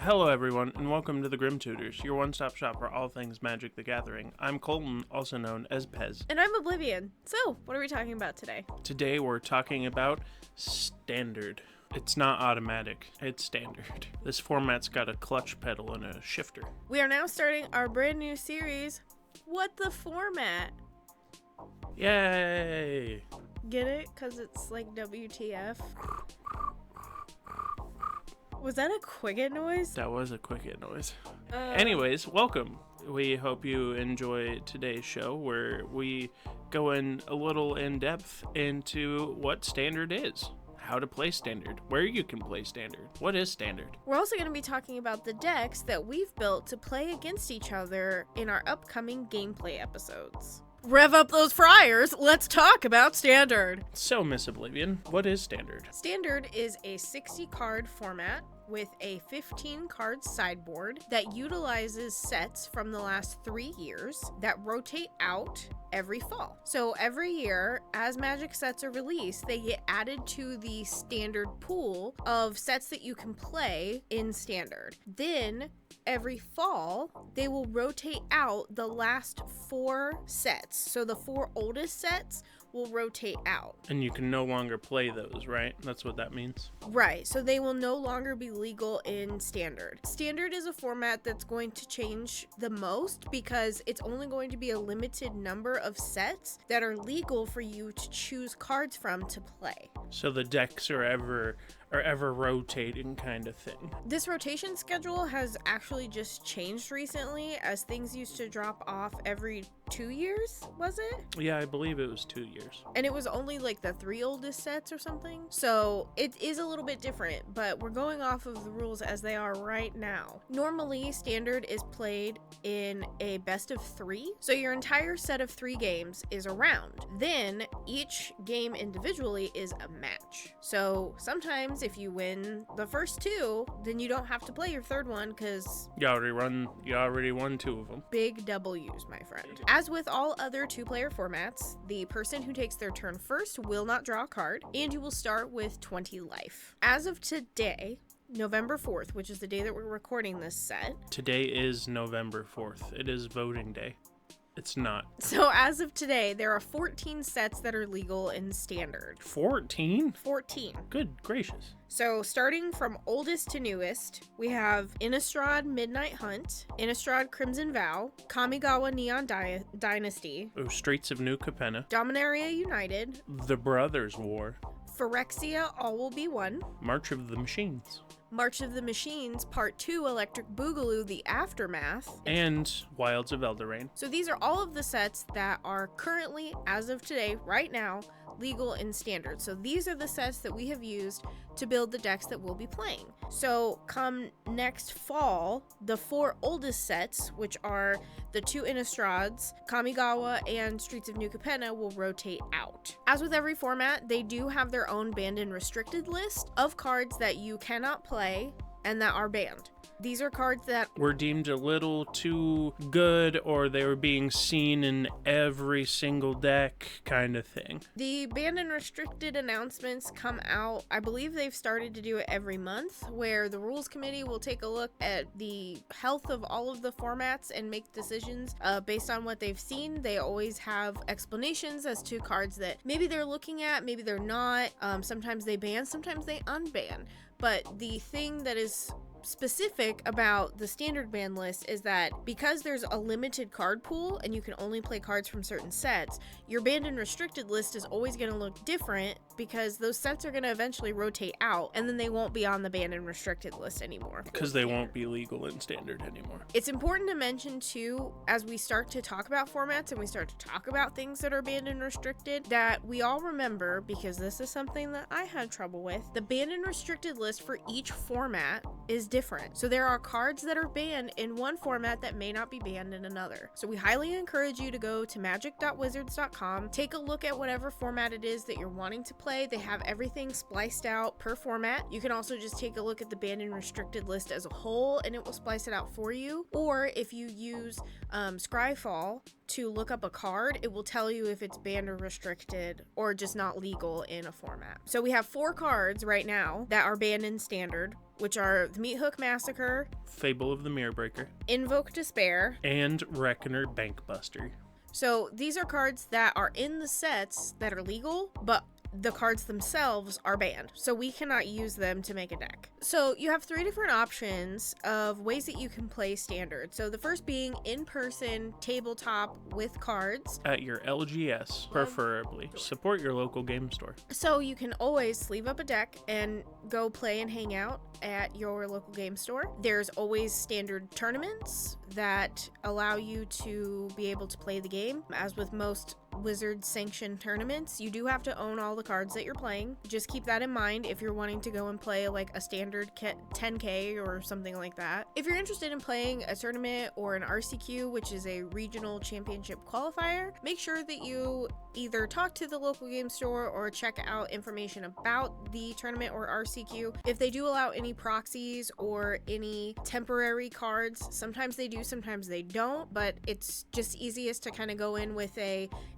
Hello everyone, and welcome to the Grim Tutors, your one-stop shop for all things Magic the Gathering. I'm Colton, also known as Pez. And I'm Oblivion. So, what are we talking about today? Today we're talking about Standard. It's not automatic, it's standard. This format's got a clutch pedal and a shifter. We are now starting our brand new series, Wtfformat. Yay! Get it? Because it's like WTF. Was that a Quicket noise? That was a Quicket noise. Anyways, welcome. We hope you enjoy today's show where we go in a little in depth into what Standard is, how to play Standard, where you can play Standard, what is Standard. We're also going to be talking about the decks that we've built to play against each other in our upcoming gameplay episodes. Rev up those fryers, let's talk about Standard. So, Miss Oblivion, what is Standard? Standard is a 60-card format with a 15-card sideboard that utilizes sets from the last 3 years that rotate out every fall. So every year, as Magic sets are released, they get added to the Standard pool of sets that you can play in Standard. Then every fall, they will rotate out the last 4 sets. So the 4 oldest sets will rotate out. And you can no longer play those, right? That's what that means. Right, so they will no longer be legal in Standard. Standard is a format that's going to change the most because it's only going to be a limited number of sets that are legal for you to choose cards from to play. So the decks are ever rotating kind of thing. This rotation schedule has actually just changed recently, as things used to drop off every 2 years, was it? Yeah, I believe it was 2 years. And it was only like the 3 oldest sets or something. So it is a little bit different, but we're going off of the rules as they are right now. Normally, Standard is played in a best of 3. So your entire set of 3 games is a round. Then each game individually is a match. So sometimes if you win the first 2, then you don't have to play your third one because You already won 2 of them. big W's, my friend. As with all other 2-player formats, the person who takes their turn first will not draw a card, and you will start with 20 life. As of today, November 4th, which is the day that we're recording this set. Today is November 4th. It is voting day. It's not. So as of today, there are 14 sets that are legal in Standard. 14? 14. Good gracious. So starting from oldest to newest, we have Innistrad Midnight Hunt, Innistrad Crimson Vow, Kamigawa Neon Dynasty, Oh, Streets of New Capenna. Dominaria United, The Brothers War. Phyrexia All Will Be One, March of the Machines. March of the Machines Part 2 Electric Boogaloo The Aftermath, And Wilds of Eldraine. So these are all of the sets that are currently, as of today, right now, legal in Standard. So these are the sets that we have used to build the decks that we'll be playing. So come next fall, the 4 oldest sets, which are the 2 Innistrads, Kamigawa, and Streets of New Capenna, will rotate out. As with every format, they do have their own banned and restricted list of cards that you cannot play and that are banned. These are cards that were deemed a little too good, or they were being seen in every single deck kind of thing. The banned and restricted announcements come out, I believe they've started to do it every month, where the rules committee will take a look at the health of all of the formats and make decisions based on what they've seen. They always have explanations as to cards that maybe they're looking at, maybe they're not. Sometimes they ban, sometimes they unban. But the thing that is specific about the Standard ban list is that because there's a limited card pool and you can only play cards from certain sets, your banned and restricted list is always going to look different because those sets are going to eventually rotate out and then they won't be on the banned and restricted list anymore. Because they won't be legal in Standard anymore. It's important to mention too, as we start to talk about formats and we start to talk about things that are banned and restricted, that we all remember, because this is something that I had trouble with, the banned and restricted list for each format is different. So there are cards that are banned in one format that may not be banned in another. So we highly encourage you to go to magic.wizards.com, take a look at whatever format it is that you're wanting to play play, they have everything spliced out per format. You can also just take a look at the banned and restricted list as a whole, and it will splice it out for you. Or if you use Scryfall to look up a card, it will tell you if it's banned or restricted or just not legal in a format. So we have 4 cards right now that are banned in standard, which are the Meat Hook Massacre, Fable of the Mirror Breaker, Invoke Despair, and Reckoner Bankbuster. So these are cards that are in the sets that are legal, but the cards themselves are banned, so we cannot use them to make a deck. So you have 3 different options of ways that you can play standard. So the first being in-person tabletop with cards. At your LGS, preferably. Support your local game store. So you can always sleeve up a deck and go play and hang out at your local game store. There's always standard tournaments that allow you to be able to play the game. As with most Wizards sanctioned tournaments, you do have to own all the cards that you're playing. Just keep that in mind if you're wanting to go and play like a standard 10K or something like that. If you're interested in playing a tournament or an RCQ, which is a regional championship qualifier, make sure that you either talk to the local game store or check out information about the tournament or RCQ. If they do allow any proxies or any temporary cards, sometimes they do, sometimes they don't, but it's just easiest to kind of go in with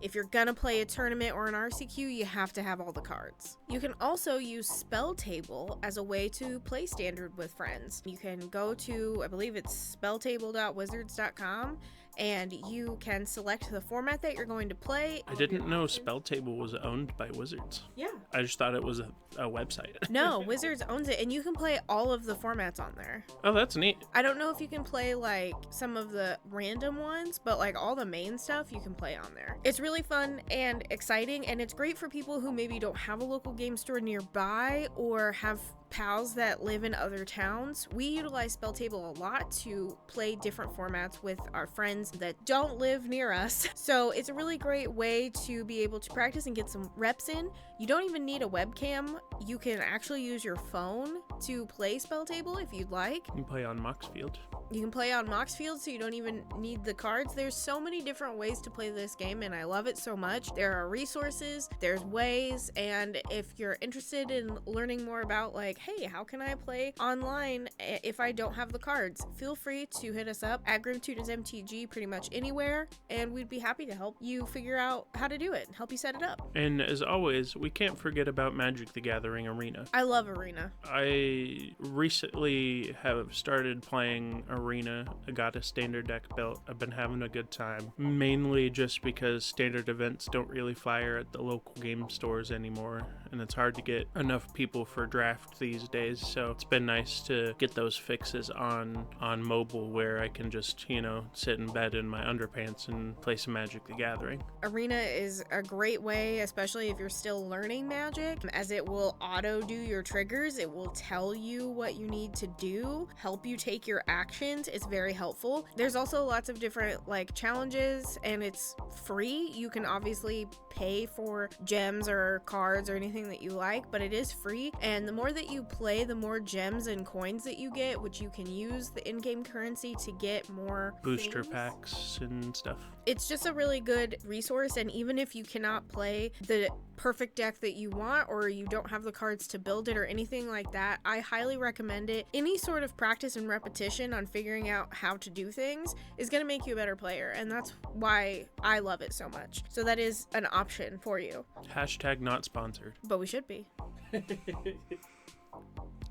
if you're gonna play a tournament or an RCQ, you have to have all the cards. You can also use Spell Table as a way to play standard with friends. You can go to, I believe it's spelltable.wizards.com, and you can select the format that you're going to play. I didn't know Spell Table was owned by Wizards. Yeah. I just thought it was a website. No, Wizards owns it, and you can play all of the formats on there. Oh, that's neat. I don't know if you can play like some of the random ones, but like all the main stuff you can play on there. It's really fun and exciting, and it's great for people who maybe don't have a local game store nearby or have pals that live in other towns. We utilize Spell Table a lot to play different formats with our friends that don't live near us. So it's a really great way to be able to practice and get some reps in. You don't even need a webcam. You can actually use your phone to play Spell Table if you'd like. You can play on Moxfield. You can play on Moxfield, so you don't even need the cards. There's so many different ways to play this game, and I love it so much. There are resources, there's ways, and if you're interested in learning more about like, hey, how can I play online if I don't have the cards? Feel free to hit us up at GrimTunes MTG pretty much anywhere, and we'd be happy to help you figure out how to do it and help you set it up. And as always, we can't forget about Magic the Gathering Arena. I love Arena. I recently have started playing Arena. I got a standard deck built. I've been having a good time, mainly just because standard events don't really fire at the local game stores anymore, and it's hard to get enough people for draft these days, so it's been nice to get those fixes on mobile where I can just, sit in bed in my underpants and play some Magic the Gathering. Arena is a great way, especially if you're still learning Magic, as it will auto do your triggers. It will tell you what you need to do, help you take your actions. It's very helpful. There's also lots of different challenges, and it's free. You can obviously pay for gems or cards or anything that you like, but it is free, and the more that you play, the more gems and coins that you get, which you can use the in-game currency to get more booster things. Packs and stuff. It's just a really good resource, and even if you cannot play the perfect deck that you want, or you don't have the cards to build it or anything like that, I highly recommend it. Any sort of practice and repetition on figuring out how to do things is going to make you a better player, and that's why I love it so much. So that is an option for you. Hashtag not sponsored. But we should be.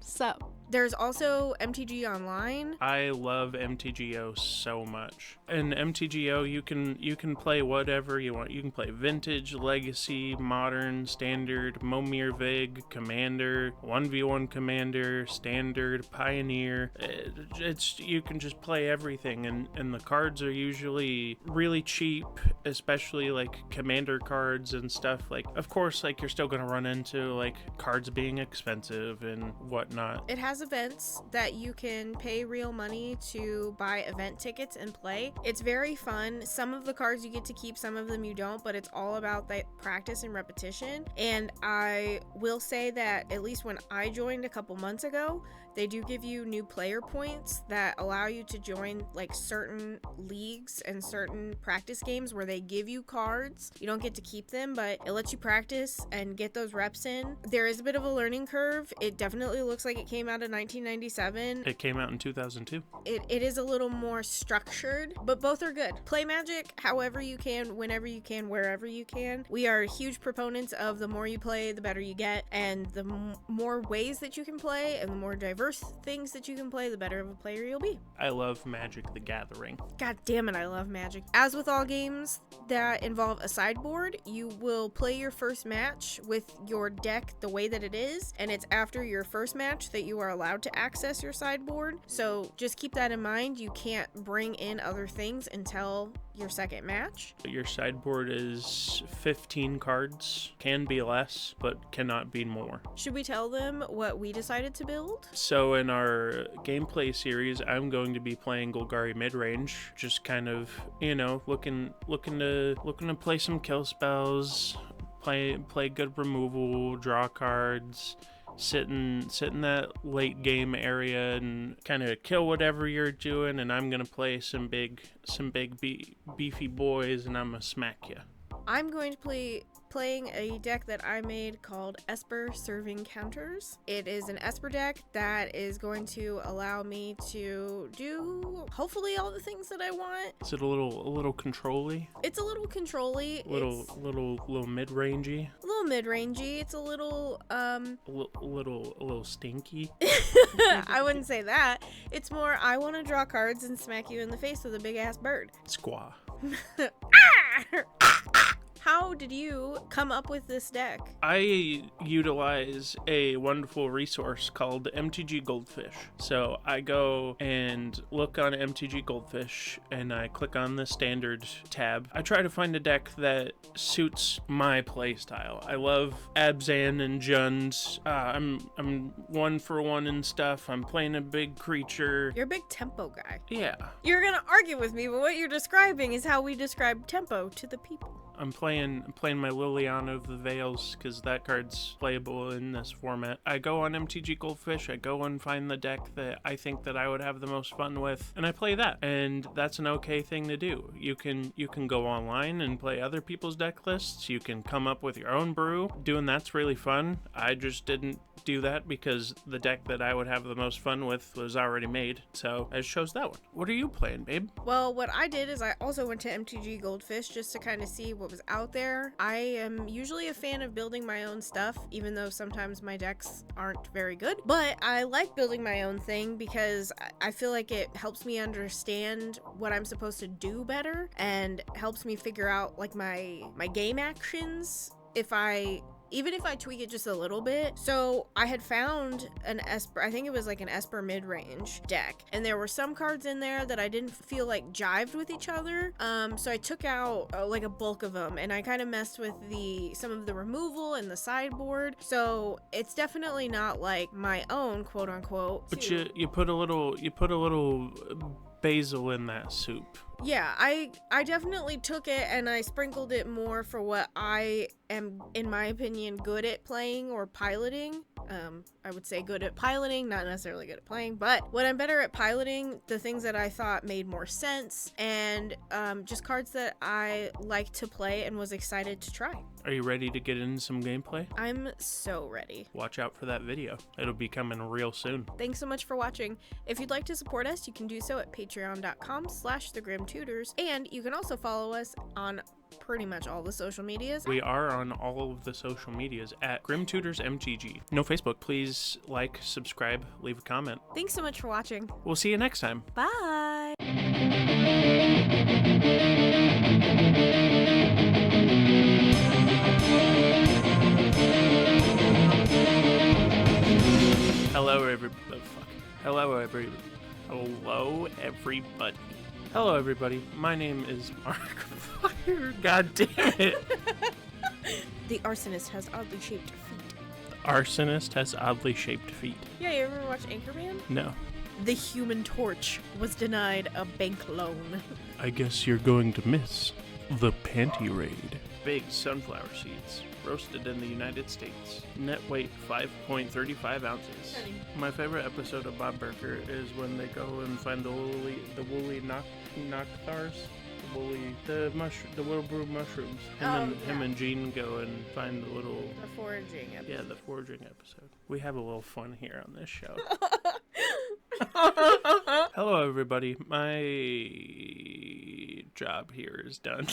Sup? There's also MTG Online. I love MTGO so much. In MTGO, you can play whatever you want. You can play Vintage, Legacy, Modern, Standard, Momir Vig, Commander, 1v1 Commander, Standard, Pioneer. You can just play everything, and the cards are usually really cheap, especially Commander cards and stuff. Of course, you're still gonna run into cards being expensive and whatnot. It has events that you can pay real money to buy event tickets and play. It's very fun. Some of the cards you get to keep, some of them you don't, but it's all about that practice and repetition. And I will say that at least when I joined a couple months ago, they do give you new player points that allow you to join like certain leagues and certain practice games where they give you cards. You don't get to keep them, but it lets you practice and get those reps in. There is a bit of a learning curve. It definitely looks like it came out in 1997. It came out in 2002. It is a little more structured, but both are good. Play Magic however you can, whenever you can, wherever you can. We are huge proponents of the more you play, the better you get, and the more ways that you can play and the more diverse things that you can play, the better of a player you'll be. I love Magic the Gathering. God damn it, I love Magic. As with all games that involve a sideboard, you will play your first match with your deck the way that it is, and it's after your first match that you are allowed to access your sideboard. So just keep that in mind. You can't bring in other things until your second match. Your sideboard is 15 cards, can be less, but cannot be more. Should we tell them what we decided to build? So in our gameplay series, I'm going to be playing Golgari midrange, just kind of, looking to play some kill spells, play good removal, draw cards, sit in that late game area and kind of kill whatever you're doing, and I'm gonna play some big beefy boys, and I'm gonna smack you. I'm going to playing a deck that I made called Esper Serving Counters. It is an Esper deck that is going to allow me to do hopefully all the things that I want. Is it a little control-y? It's a little control-y. Little mid-rangey. A little mid-rangey. It's a little a little stinky. I wouldn't say that. It's more I want to draw cards and smack you in the face with a big ass bird. Squaw. How did you come up with this deck? I utilize a wonderful resource called MTG Goldfish. So I go and look on MTG Goldfish and I click on the standard tab. I try to find a deck that suits my playstyle. I love Abzan and Jund. I'm 1-for-1 and stuff. I'm playing a big creature. You're a big tempo guy. Yeah. You're gonna argue with me, but what you're describing is how we describe tempo to the people. I'm playing my Liliana of the Veils because that card's playable in this format. I go on MTG Goldfish, I go and find the deck that I think that I would have the most fun with, and I play that. And that's an okay thing to do. You can go online and play other people's deck lists. You can come up with your own brew. Doing that's really fun. I just didn't do that because the deck that I would have the most fun with was already made, so I just chose that one. What are you playing, babe? Well, what I did is I also went to MTG Goldfish just to kind of see what was out there. I am usually a fan of building my own stuff, even though sometimes my decks aren't very good, but I like building my own thing because I feel like it helps me understand what I'm supposed to do better and helps me figure out like my game actions even if I tweak it just a little bit. So I had found an Esper, I think it was like an Esper mid-range deck, and there were some cards in there that I didn't feel like jived with each other. So I took out like a bulk of them, and I kind of messed with some of the removal and the sideboard. So it's definitely not like my own quote unquote. But you put a little basil in that soup. Yeah, I definitely took it and I sprinkled it more for what I am, in my opinion, good at playing or piloting. I would say good at piloting, not necessarily good at playing, but when I'm better at piloting, the things that I thought made more sense, and just cards that I like to play and was excited to try. Are you ready to get into some gameplay? I'm so ready. Watch out for that video. It'll be coming real soon. Thanks so much for watching. If you'd like to support us, you can do so at patreon.com/thegrimtutors, and you can also follow us on pretty much all the social medias. We are on all of the social medias at Grim Tutors MTG. No Facebook. Please like, subscribe, leave a comment. Thanks so much for watching. We'll see you next time. Bye. Hello, everybody. My name is Mark Fire. God damn it. The arsonist has oddly shaped feet. The arsonist has oddly shaped feet. Yeah, you ever watch Anchorman? No. The Human Torch was denied a bank loan. I guess you're going to miss the panty raid. Big sunflower seeds. roasted in the United States. Net weight 5.35 ounces. My favorite episode of Bob Burger is when they go and find the woolly noctars. The little brew mushrooms. Him and Gene go and find the foraging episode. Yeah, the foraging episode. We have a little fun here on this show. Hello, everybody. My job here is done.